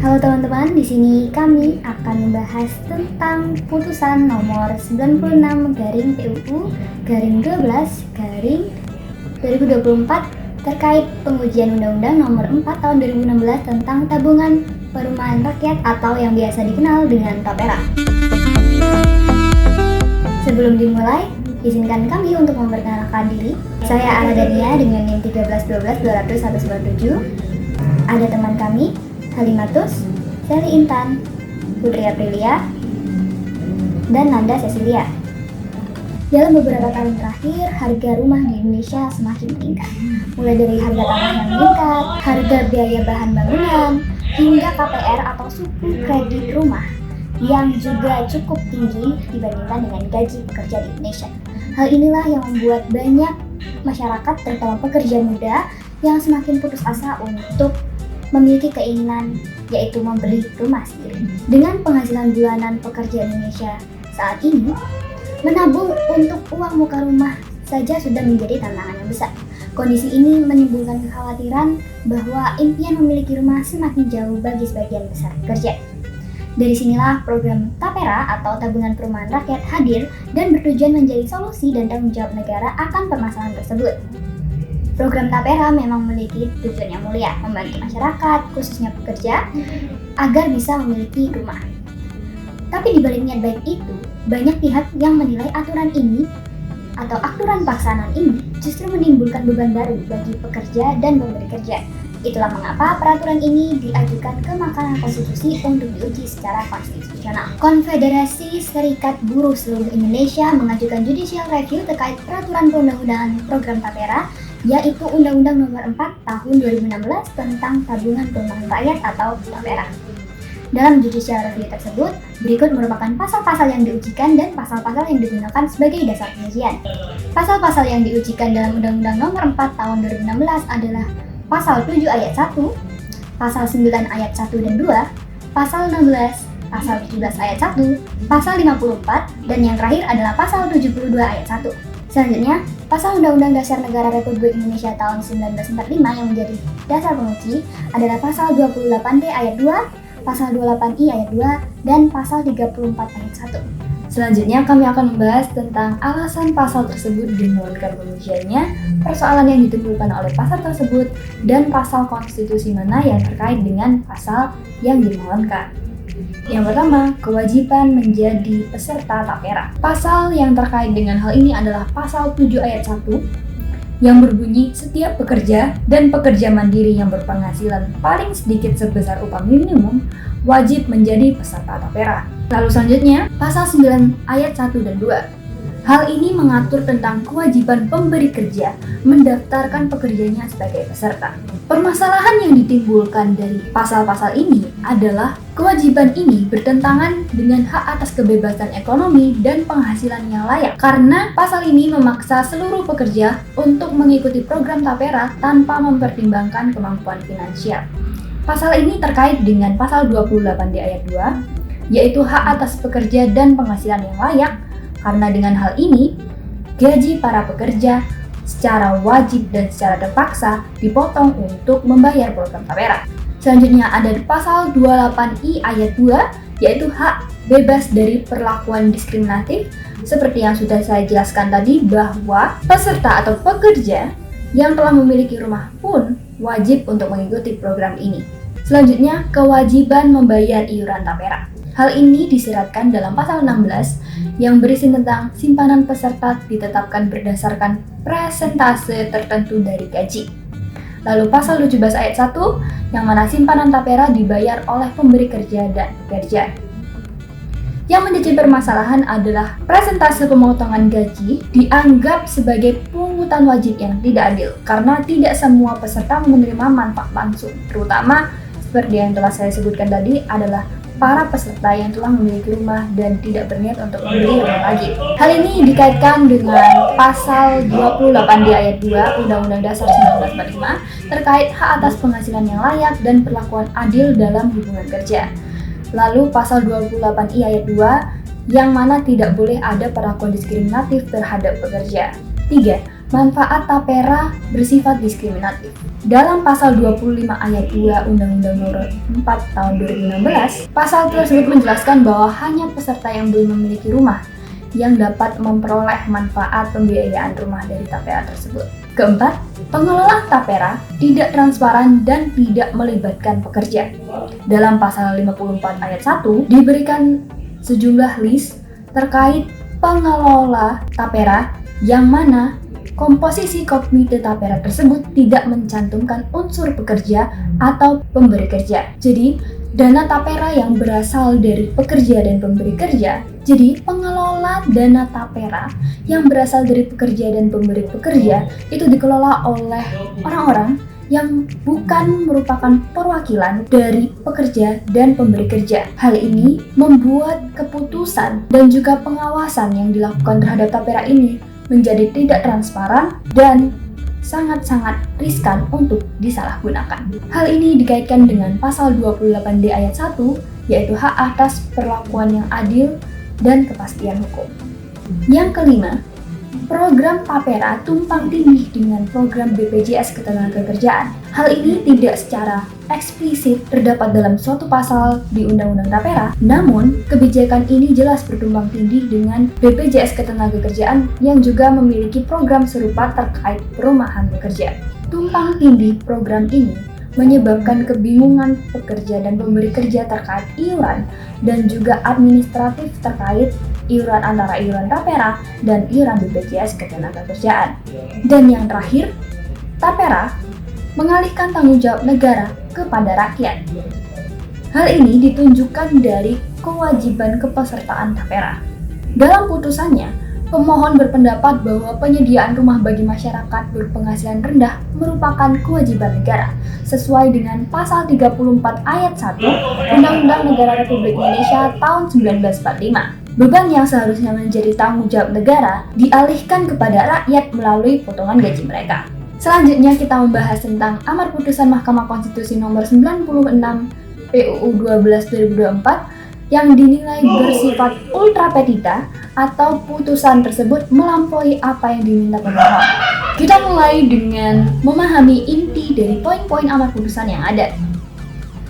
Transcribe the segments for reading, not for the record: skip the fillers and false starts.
Halo teman-teman, di sini kami akan membahas tentang putusan nomor 96/PUU/12/2024 terkait pengujian Undang-Undang nomor 4 tahun 2016 tentang tabungan perumahan rakyat atau yang biasa dikenal dengan TAPERA. Sebelum dimulai, izinkan kami untuk memperkenalkan diri. Saya Aladania dengan NIM 13122001197. Ada teman kami, Halimatus, Sally Intan, Putri Aprilia, dan Nanda Cecilia. Dalam beberapa tahun terakhir, harga rumah di Indonesia semakin meningkat. Mulai dari harga tanah yang meningkat, harga biaya bahan bangunan, hingga KPR atau suku kredit rumah yang juga cukup tinggi dibandingkan dengan gaji pekerja di Indonesia. Hal inilah yang membuat banyak masyarakat, terutama pekerja muda, yang semakin putus asa untuk memiliki keinginan yaitu membeli rumah sendiri. Dengan penghasilan bulanan pekerja Indonesia saat ini, menabung untuk uang muka rumah saja sudah menjadi tantangan yang besar. Kondisi ini menimbulkan kekhawatiran bahwa impian memiliki rumah semakin jauh bagi sebagian besar pekerja. Dari sinilah program TAPERA atau Tabungan Perumahan Rakyat hadir dan bertujuan menjadi solusi dan tanggung jawab negara akan permasalahan tersebut. Program TAPERA memang memiliki tujuan yang mulia, membantu masyarakat, khususnya pekerja, agar bisa memiliki rumah. Tapi di balik niat baik itu, banyak pihak yang menilai aturan ini atau aturan pelaksanaan ini justru menimbulkan beban baru bagi pekerja dan pemberi kerja. Itulah mengapa peraturan ini diajukan ke Mahkamah Konstitusi untuk diuji secara konstitusional. Konfederasi Serikat Buruh Seluruh Indonesia mengajukan judicial review terkait peraturan perundang-undangan program TAPERA, yaitu Undang-Undang Nomor 4 Tahun 2016 tentang Tabungan Perumahan Rakyat atau TAPERA. Dalam judicial review tersebut, berikut merupakan pasal-pasal yang diujikan dan pasal-pasal yang digunakan sebagai dasar pengujian. Pasal-pasal yang diujikan dalam Undang-Undang Nomor 4 Tahun 2016 adalah Pasal 7 Ayat 1, Pasal 9 Ayat 1 dan 2, Pasal 16, Pasal 17 Ayat 1, Pasal 54, dan yang terakhir adalah Pasal 72 Ayat 1. Selanjutnya, Pasal Undang-Undang Dasar Negara Republik Indonesia tahun 1945 yang menjadi dasar penguji adalah Pasal 28D Ayat 2, Pasal 28I Ayat 2, dan Pasal 34 Ayat 1. Selanjutnya kami akan membahas tentang alasan pasal tersebut dimohonkan pengujiannya, persoalan yang ditimbulkan oleh pasal tersebut, dan pasal konstitusi mana yang terkait dengan pasal yang dimohonkan. Yang pertama, kewajiban menjadi peserta TAPERA. Pasal yang terkait dengan hal ini adalah Pasal 7 Ayat 1 yang berbunyi setiap pekerja dan pekerja mandiri yang berpenghasilan paling sedikit sebesar upah minimum wajib menjadi peserta TAPERA. Lalu selanjutnya, Pasal 9 Ayat 1 dan 2. Hal ini mengatur tentang kewajiban pemberi kerja mendaftarkan pekerjanya sebagai peserta. Permasalahan yang ditimbulkan dari pasal-pasal ini adalah kewajiban ini bertentangan dengan hak atas kebebasan ekonomi dan penghasilan yang layak, karena pasal ini memaksa seluruh pekerja untuk mengikuti program TAPERA tanpa mempertimbangkan kemampuan finansial. Pasal ini terkait dengan Pasal 28D Ayat 2, yaitu hak atas pekerja dan penghasilan yang layak, karena dengan hal ini, gaji para pekerja secara wajib dan secara terpaksa dipotong untuk membayar program TAPERA. Selanjutnya ada Pasal 28I Ayat 2, yaitu hak bebas dari perlakuan diskriminatif, seperti yang sudah saya jelaskan tadi bahwa peserta atau pekerja yang telah memiliki rumah pun wajib untuk mengikuti program ini. Selanjutnya, kewajiban membayar iuran TAPERA. Hal ini disyaratkan dalam Pasal 16 yang berisi tentang simpanan peserta ditetapkan berdasarkan persentase tertentu dari gaji. Lalu Pasal 17 Ayat 1 yang mana simpanan TAPERA dibayar oleh pemberi kerja dan pekerja. Yang menjadi permasalahan adalah persentase pemotongan gaji dianggap sebagai pungutan wajib yang tidak adil karena tidak semua peserta menerima manfaat langsung, terutama seperti yang telah saya sebutkan tadi adalah para peserta yang telah memiliki rumah dan tidak berniat untuk membeli rumah lagi. Hal ini dikaitkan dengan Pasal 28D Ayat 2 Undang-Undang Dasar 1945 terkait hak atas penghasilan yang layak dan perlakuan adil dalam hubungan kerja. Lalu Pasal 28I Ayat 2 yang mana tidak boleh ada perlakuan diskriminatif terhadap pekerja. 3. manfaat tapera bersifat diskriminatif. Dalam pasal 25 ayat 2 Undang-Undang Nomor 4 Tahun 2016, pasal tersebut menjelaskan bahwa hanya peserta yang belum memiliki rumah yang dapat memperoleh manfaat pembiayaan rumah dari tapera tersebut. Keempat, pengelola tapera tidak transparan dan tidak melibatkan pekerja. Dalam pasal 54 ayat 1 diberikan sejumlah list terkait pengelola tapera yang mana komposisi komite tapera tersebut tidak mencantumkan unsur pekerja atau pemberi kerja. Jadi, dana tapera yang berasal dari pekerja dan pemberi kerja. Jadi, pengelola dana tapera yang berasal dari pekerja dan pemberi pekerja itu dikelola oleh orang-orang yang bukan merupakan perwakilan dari pekerja dan pemberi kerja. Hal ini membuat keputusan dan juga pengawasan yang dilakukan terhadap tapera ini menjadi tidak transparan dan sangat-sangat riskan untuk disalahgunakan. Hal ini dikaitkan dengan pasal 28D ayat 1, yaitu hak atas perlakuan yang adil dan kepastian hukum. Yang kelima, program tapera tumpang tindih dengan program BPJS Ketenagakerjaan. Hal ini tidak secara eksplisit terdapat dalam suatu pasal di Undang-Undang Tapera, namun kebijakan ini jelas bertumpang tindih dengan BPJS Ketenagakerjaan yang juga memiliki program serupa terkait perumahan pekerja. Tumpang tindih program ini menyebabkan kebingungan pekerja dan pemberi kerja terkait iuran dan juga administratif terkait iuran antara iuran tapera dan iuran BPJS Ketenagakerjaan. Dan yang terakhir, tapera mengalihkan tanggung jawab negara kepada rakyat. Hal ini ditunjukkan dari kewajiban kepesertaan tapera. Dalam putusannya, pemohon berpendapat bahwa penyediaan rumah bagi masyarakat berpenghasilan rendah merupakan kewajiban negara sesuai dengan pasal 34 ayat 1 Undang-Undang Negara Republik Indonesia tahun 1945. Beban yang seharusnya menjadi tanggung jawab negara dialihkan kepada rakyat melalui potongan gaji mereka. Selanjutnya kita membahas tentang amar putusan Mahkamah Konstitusi nomor 96 PUU 12/2024 yang dinilai bersifat ultra petita atau putusan tersebut melampaui apa yang diminta pemohon. Kita mulai dengan memahami inti dari poin-poin amar putusan yang ada.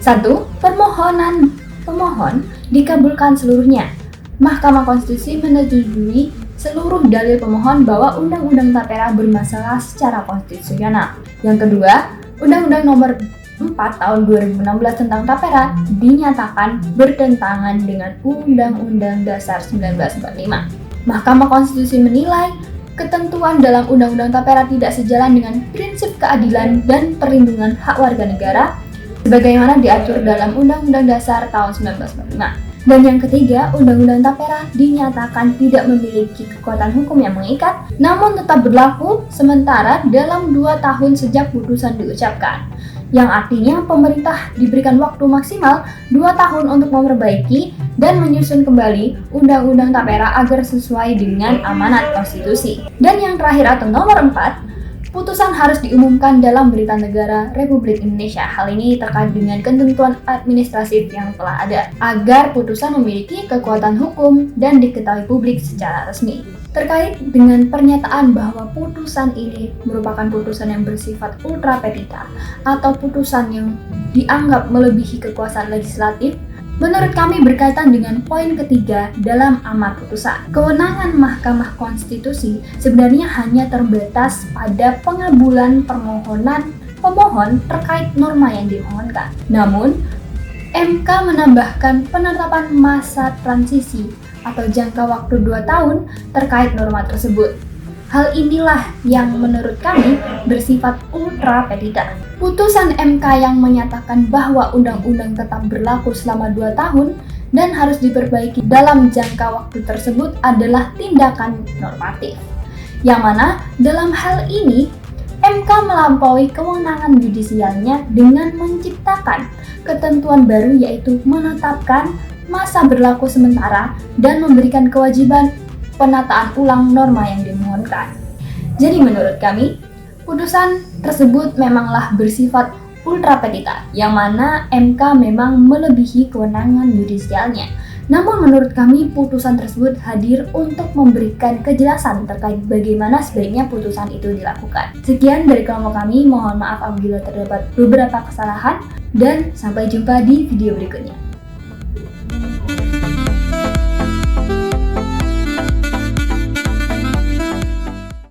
1. Permohonan pemohon dikabulkan seluruhnya. Mahkamah Konstitusi menyetujui seluruh dalil pemohon bahwa Undang-Undang Tapera bermasalah secara konstitusional. Yang kedua, Undang-Undang Nomor 4 Tahun 2016 tentang Tapera dinyatakan bertentangan dengan Undang-Undang Dasar 1945. Mahkamah Konstitusi menilai ketentuan dalam Undang-Undang Tapera tidak sejalan dengan prinsip keadilan dan perlindungan hak warga negara sebagaimana diatur dalam Undang-Undang Dasar tahun 1945. Dan yang ketiga, Undang-Undang Tapera dinyatakan tidak memiliki kekuatan hukum yang mengikat, namun tetap berlaku sementara dalam 2 tahun sejak putusan diucapkan. Yang artinya pemerintah diberikan waktu maksimal 2 tahun untuk memperbaiki dan menyusun kembali Undang-Undang Tapera agar sesuai dengan amanat konstitusi. Dan yang terakhir atau nomor 4, putusan harus diumumkan dalam Berita Negara Republik Indonesia. Hal ini terkait dengan ketentuan administratif yang telah ada, agar putusan memiliki kekuatan hukum dan diketahui publik secara resmi. Terkait dengan pernyataan bahwa putusan ini merupakan putusan yang bersifat ultra petita atau putusan yang dianggap melebihi kekuasaan legislatif, menurut kami berkaitan dengan poin ketiga dalam amar putusan. Kewenangan Mahkamah Konstitusi sebenarnya hanya terbatas pada pengabulan permohonan pemohon terkait norma yang dimohonkan. Namun, MK menambahkan penetapan masa transisi atau jangka waktu 2 tahun terkait norma tersebut. Hal inilah yang menurut kami bersifat ultra petita. Putusan MK yang menyatakan bahwa undang-undang tetap berlaku selama 2 tahun dan harus diperbaiki dalam jangka waktu tersebut adalah tindakan normatif. Yang mana dalam hal ini MK melampaui kewenangan yudisialnya dengan menciptakan ketentuan baru yaitu menetapkan masa berlaku sementara dan memberikan kewajiban penataan ulang norma yang dimohonkan. Jadi menurut kami, putusan tersebut memanglah bersifat ultra petita, yang mana MK memang melebihi kewenangan yudisialnya. Namun menurut kami putusan tersebut hadir untuk memberikan kejelasan terkait bagaimana sebaiknya putusan itu dilakukan. Sekian dari kelompok kami, mohon maaf apabila terdapat beberapa kesalahan dan sampai jumpa di video berikutnya.